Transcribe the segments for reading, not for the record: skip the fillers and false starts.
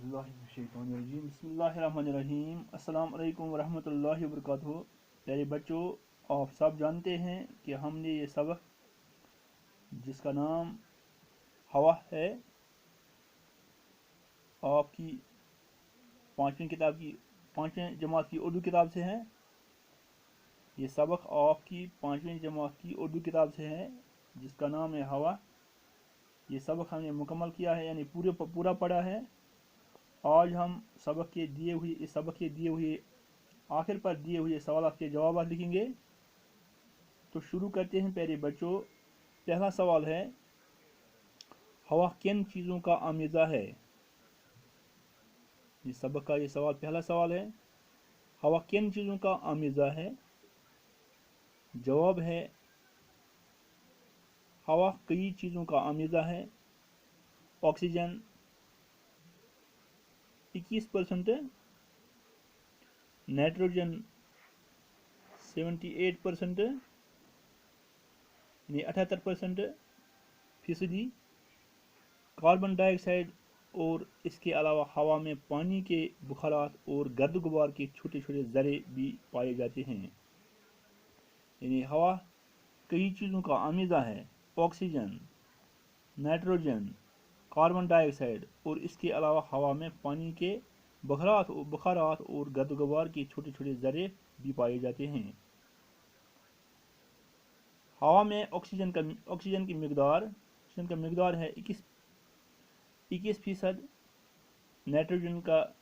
औज़ुबिल्लाहिमिनश्शैतानिर्रजीम बिस्मिल्लाहिर्रहमानिर्रहीम अस्सलाम वालेकुम वरहमतुल्लाहि वबरकातुहू। प्यारे बच्चों, आप सब जानते हैं कि हमने ये सबक जिसका नाम हवा है आपकी पाँचवीं जमात की उर्दू किताब से है। ये सबक आपकी पाँचवीं जमात की उर्दू किताब से है जिसका नाम है हवा। ये सबक हमने मुकम्मल किया है, यानी पूरा पढ़ा है। आज हम इस सबक के दिए हुए आखिर पर दिए हुए सवाल के जवाब लिखेंगे। तो शुरू करते हैं प्यारे बच्चों। पहला सवाल है, हवा किन चीज़ों का आमेज़ा है। इस सबक का ये पहला सवाल है, हवा किन चीज़ों का आमेज़ा है। जवाब है, हवा कई चीज़ों का आमेज़ा है। ऑक्सीजन 21%, नाइट्रोजन 78%, यानी 78%, कार्बन डाइऑक्साइड और इसके अलावा हवा में पानी के बुखारात और गर्द गुबार के छोटे छोटे ज़रे भी पाए जाते हैं। यानी हवा कई चीज़ों का आमेज़ा है। ऑक्सीजन, नाइट्रोजन, कार्बन डाइऑक्साइड और इसके अलावा हवा में पानी के बुखारात और गर्द गुबार के छोटे छोटे ज़रे भी पाए जाते हैं। हवा में ऑक्सीजन की मिकदार है 21%, नाइट्रोजन का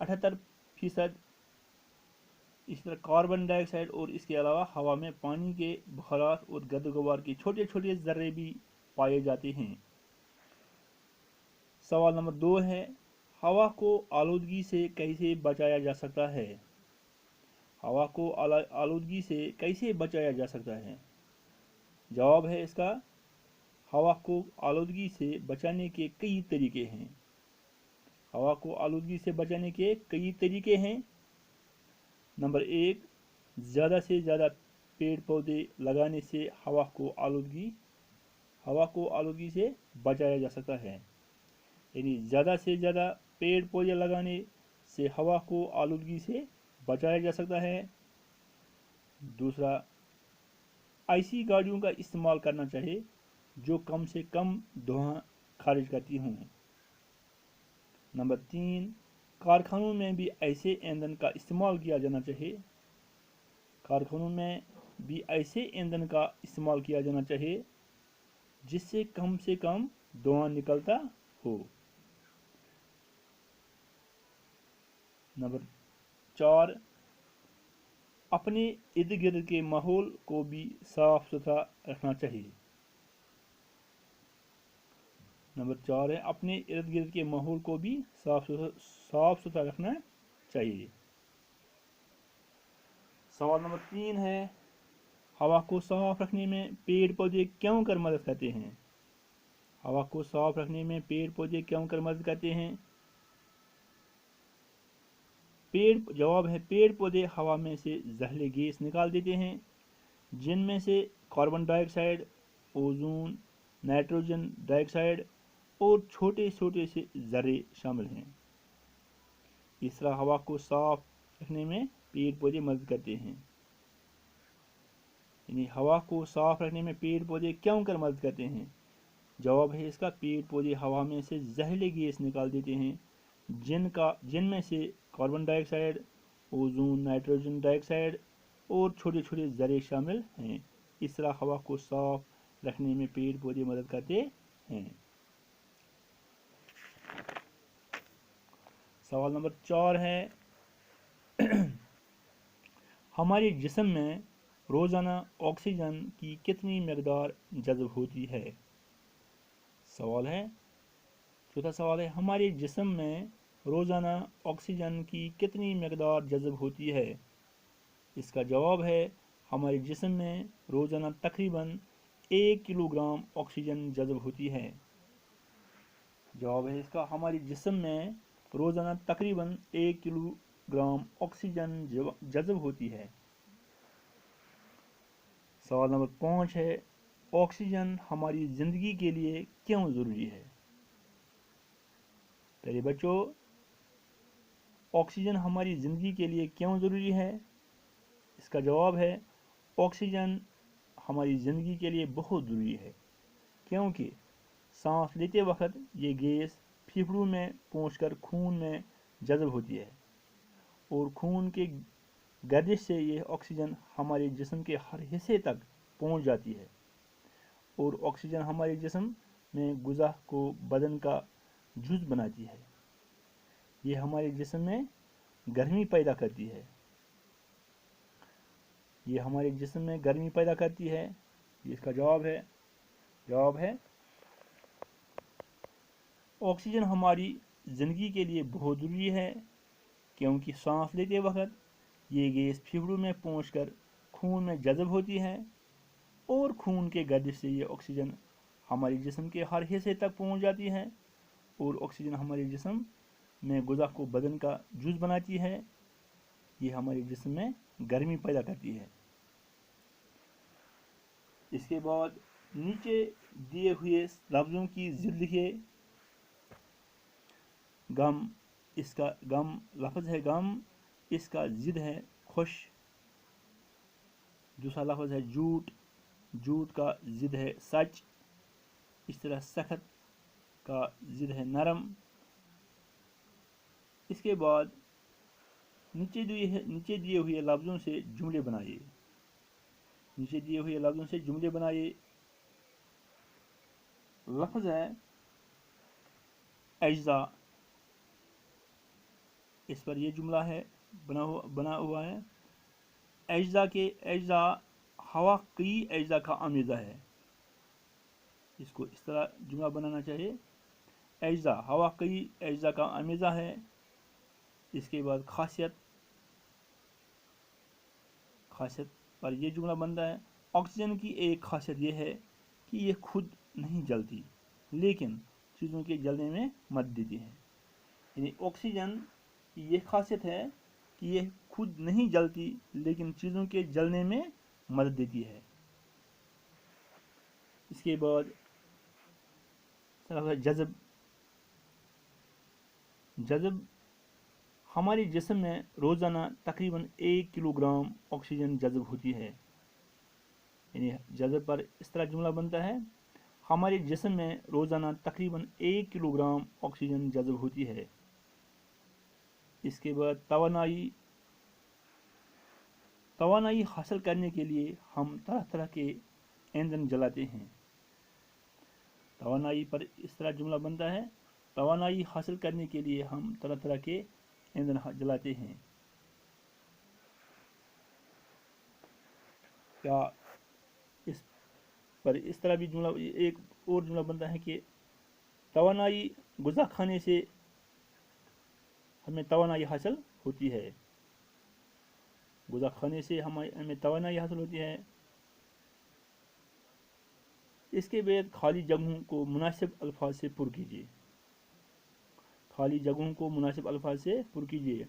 78%, इस तरह कार्बन डाइऑक्साइड और इसके अलावा हवा में पानी के बुखारात और गर्द गुबार के छोटे छोटे ज़र्रे भी पाए जाते हैं। सवाल नंबर 2 है, हवा को आलूदगी से कैसे बचाया जा सकता है। हवा को आलूदगी से कैसे बचाया जा सकता है। जवाब है इसका, हवा को आलूदगी से बचाने के कई तरीके हैं। हवा को आलूदगी से बचाने के कई तरीके हैं। नंबर 1, ज़्यादा से ज़्यादा पेड़ पौधे लगाने से हवा को आलूदगी से बचाया जा सकता है। यानी ज़्यादा से ज़्यादा पेड़ पौधे लगाने से हवा को आलूदगी से बचाया जा सकता है। दूसरा, ऐसी गाड़ियों का इस्तेमाल करना चाहिए जो कम से कम धुआं खारिज करती हों। नंबर 3, कारखानों में भी ऐसे ईंधन का इस्तेमाल किया जाना चाहिए। कारखानों में भी ऐसे ईंधन का इस्तेमाल किया जाना चाहिए जिससे कम से कम धुआं निकलता हो। नंबर 4, अपने इर्द गिर्द के माहौल को भी साफ सुथरा रखना चाहिए। नंबर 4 है, अपने इर्द गिर्द के माहौल को भी साफ सुथरा रखना चाहिए। सवाल नंबर 3 है, हवा को साफ रखने में पेड़ पौधे क्यों कर मदद करते हैं। हवा को साफ रखने में पेड़ पौधे क्यों कर मदद करते हैं। जवाब है, पेड़ पौधे हवा में से जहरीले गैस निकाल देते हैं जिनमें से carbon dioxide, ozone, nitrogen dioxide और छोटे छोटे से ज़र्रे शामिल हैं। इस तरह हवा को साफ रखने में पेड़ पौधे मदद करते हैं। यानी हवा को साफ रखने में पेड़ पौधे क्यों कर मदद करते हैं। जवाब है इसका, पेड़ पौधे हवा में से जहरीले गैस निकाल देते हैं जिनमें से carbon dioxide, ozone, nitrogen dioxide और छोटे छोटे ज़र्रे शामिल हैं। इस तरह हवा को साफ रखने में पेड़ पौधे मदद करते हैं। सवाल नंबर 4 है, हमारे जिस्म में रोज़ाना ऑक्सीजन की कितनी मिकदार जज़्ब होती है। चौथा सवाल है, हमारे जिस्म में रोज़ाना ऑक्सीजन की कितनी मिकदार जज़्ब होती है। इसका जवाब है, हमारे जिस्म में रोज़ाना तकरीबन 1 किलोग्राम ऑक्सीजन जज़्ब होती है। जवाब है इसका, हमारे जिस्म में रोज़ाना तकरीबन 1 किलोग्राम ऑक्सीजन जज़्ब होती है। सवाल नंबर 5 है, ऑक्सीजन हमारी ज़िंदगी के लिए क्यों ज़रूरी है। پیارے بچوں، آکسیجن ہماری زندگی کے لیے کیوں ضروری ہے؟ اس کا جواب ہے آکسیجن ہماری زندگی کے لیے بہت ضروری ہے، کیونکہ سانس لیتے وقت یہ گیس پھیپھڑوں میں پہنچ کر خون میں جذب ہوتی ہے، اور خون کے گردش سے یہ آکسیجن ہمارے جسم کے ہر حصے تک پہنچ جاتی ہے، اور آکسیجن ہمارے جسم میں غذا کو بدن کا جز بناتی ہے۔ یہ ہمارے جسم میں گرمی پیدا کرتی ہے، یہ ہمارے جسم میں گرمی پیدا کرتی ہے۔ اس کا جواب ہے آکسیجن ہماری زندگی کے لیے بہت ضروری ہے، کیونکہ سانس لیتے وقت یہ گیس پھیپھڑوں میں پہنچ کر خون میں جذب ہوتی ہے، اور خون کے گردش سے یہ آکسیجن ہمارے جسم کے ہر حصے تک پہنچ جاتی ہے، اور آکسیجن ہمارے جسم میں غذا کو بدن کا جز بناتی ہے۔ یہ ہمارے جسم میں گرمی پیدا کرتی ہے۔ اس کے بعد نیچے دیے ہوئے لفظوں کی ضد لکھے۔ غم، اس کا غم لفظ ہے غم، اس کا ضد ہے خوش۔ دوسرا لفظ ہے جھوٹ، جھوٹ کا ضد ہے سچ۔ اس طرح سخت کا ضد ہے نرم۔ اس کے بعد نیچے دیے ہوئے لفظوں سے جملے بنائیے۔ نیچے دیے ہوئے لفظوں سے جملے بنائیے۔ لفظ ہے اجزاء، اس پر یہ جملہ ہے بنا ہوا ہے، اجزاء ہوا کئی اجزاء کا امیزہ ہے۔ اس کو اس طرح جملہ بنانا چاہیے، اجزاء ہوا کئی اجزاء کا امیزہ ہے۔ اس کے بعد خاصیت پر یہ جملہ بنتا ہے، آکسیجن کی ایک خاصیت یہ ہے کہ یہ خود نہیں جلتی لیکن چیزوں کے جلنے میں مدد دیتی ہے۔ یعنی آکسیجن کی یہ خاصیت ہے کہ یہ خود نہیں جلتی لیکن چیزوں کے جلنے میں مدد دیتی ہے۔ اس کے بعد جذب ہمارے جسم میں روزانہ تقریباً 1 کلو گرام آکسیجن جذب ہوتی ہے۔ یعنی جذب پر اس طرح جملہ بنتا ہے، ہمارے جسم میں روزانہ تقریباً 1 کلو گرام آکسیجن جذب ہوتی ہے۔ اس کے بعد توانائی حاصل کرنے کے لیے ہم طرح طرح کے ایندھن جلاتے ہیں۔ توانائی پر اس طرح جملہ بنتا ہے، توانائی حاصل کرنے کے لیے ہم طرح طرح کے ایندھن جلاتے ہیں۔ یا اس پر اس طرح بھی جملہ ایک اور جملہ بنتا ہے کہ توانائی غذا کھانے سے ہمیں توانائی حاصل ہوتی ہے۔ غذا کھانے سے ہمیں توانائی حاصل ہوتی ہے۔ اس کے بعد خالی جگہوں کو مناسب الفاظ سے پر کیجیے۔ خالی جگہوں کو مناسب الفاظ سے پر کیجیے۔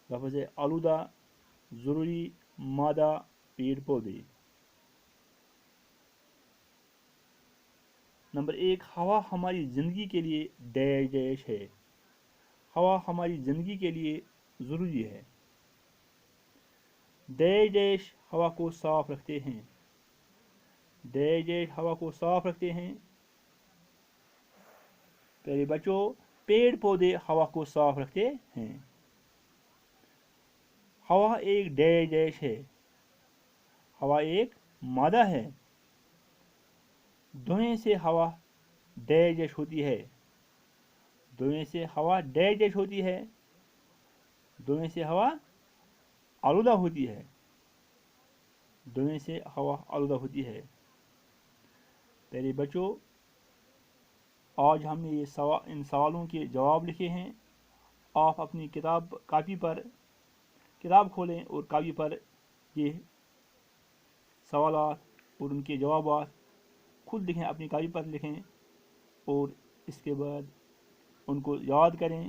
لفظ ہے آلودہ، ضروری، مادہ، پیڑ پودے۔ نمبر 1، ہوا ہماری زندگی کے لیے ڈیش ہے۔ ہوا ہماری زندگی کے لیے ضروری ہے۔ ڈیش ہوا کو صاف رکھتے ہیں۔ ڈیش ہوا کو صاف رکھتے ہیں۔ پیارے بچوں، پیڑ پودے ہوا کو صاف رکھتے ہیں۔ ہوا ایک ڈیش ہے۔ ہوا ایک مادہ ہے۔ دھوئیں سے ہوا ڈیش ہوتی ہے۔ دھوئیں سے ہوا ڈیش ہوتی ہے۔ دھوئیں سے ہوا آلودہ ہوتی ہے۔ دھوئیں سے ہوا آلودہ ہوتی ہے۔ پیارے بچوں، آج ہم نے ان سوالوں کے جواب لکھے ہیں۔ آپ اپنی کتاب کھولیں اور کاپی پر یہ سوالات اور ان کے جوابات خود لکھیں، اپنی کاپی پر لکھیں، اور اس کے بعد ان کو یاد کریں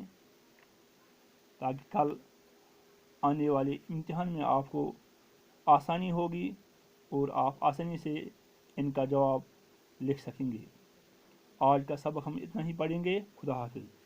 تاکہ کل آنے والے امتحان میں آپ کو آسانی ہوگی اور آپ آسانی سے ان کا جواب لکھ سکیں گے۔ آج کا سبق ہم اتنا ہی پڑھیں گے۔ خدا حافظ۔